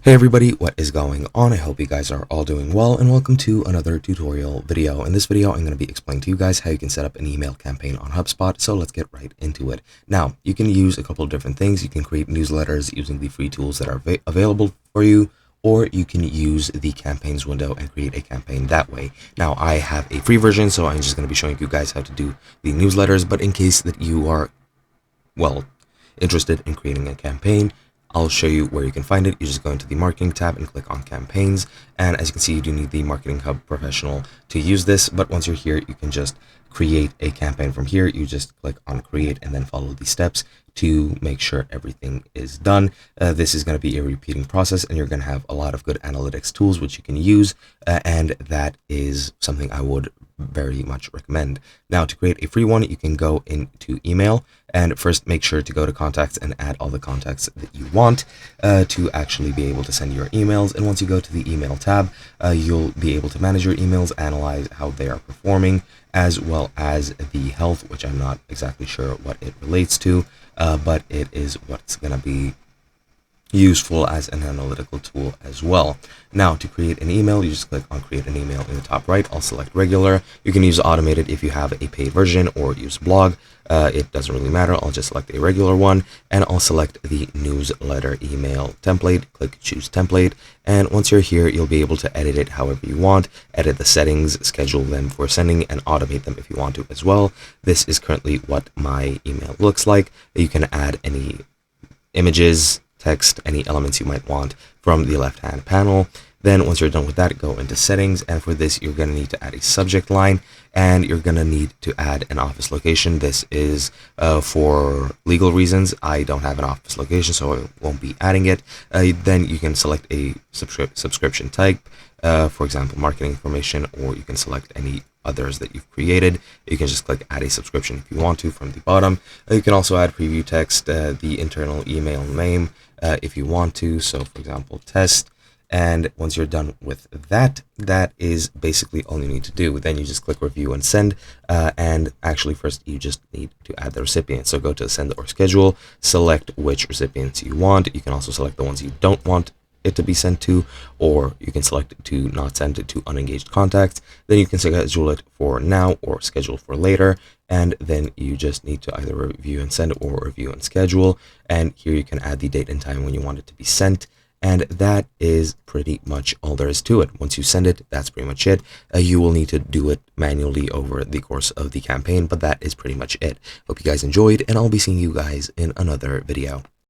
Hey everybody, what is going on? I hope you guys are all doing well, and welcome to another tutorial video. In this video, I'm going to be explaining to you guys how you can set up an email campaign on HubSpot, so let's get right into it. Now, you can use a couple of different things. You can create newsletters using the free tools that are available for you, or you can use the campaigns window and create a campaign that way. Now, I have a free version, so I'm just going to be showing you guys how to do the newsletters, but in case that you are, well, interested in creating a campaign, I'll show you where you can find it. You just go into the marketing tab and click on campaigns. And as you can see, you do need the Marketing Hub Professional to use this. But once you're here, you can just create a campaign from here. You just click on create and then follow the steps to make sure everything is done. This is going to be a repeating process, and you're going to have a lot of good analytics tools which you can use. And that is something I would very much recommend. Now, to create a free one, you can go into email and first make sure to go to contacts and add all the contacts that you want to actually be able to send your emails. And once you go to the email tab, you'll be able to manage your emails, analyze how they are performing, as well as the health, which I'm not exactly sure what it relates to, but it is what's going to be useful as an analytical tool as well. Now, to create an email, you just click on create an email in the top right. I'll select regular. You can use automated if you have a paid version, or use blog. It doesn't really matter. I'll just select a regular one, and I'll select the newsletter email template. Click choose template, and once you're here, you'll be able to edit it however you want. Edit the settings, schedule them for sending, and automate them if you want to as well. This is currently what my email looks like. You can add any images, text, any elements you might want from the left hand panel. Then once you're done with that, go into settings, and for this you're going to need to add a subject line, and you're going to need to add an office location. This is for legal reasons. I don't have an office location, so I won't be adding it. Then you can select a subscription type, for example marketing information, or you can select any others that you've created. You can just click add a subscription if you want to from the bottom. You can also add preview text, the internal email name if you want to, so for example test. And once you're done with that, that is basically all you need to do. Then you just click review and send, and actually first you just need to add the recipient. So go to send or schedule, select which recipients you want. You can also select the ones you don't want it to be sent to, or you can select it to not send it to unengaged contacts. Then you can schedule it for now or schedule for later, and then you just need to either review and send or review and schedule. And here you can add the date and time when you want it to be sent. And that is pretty much all there is to it. Once you send it, that's pretty much it. You will need to do it manually over the course of the campaign, but that is pretty much it. Hope you guys enjoyed, and I'll be seeing you guys in another video.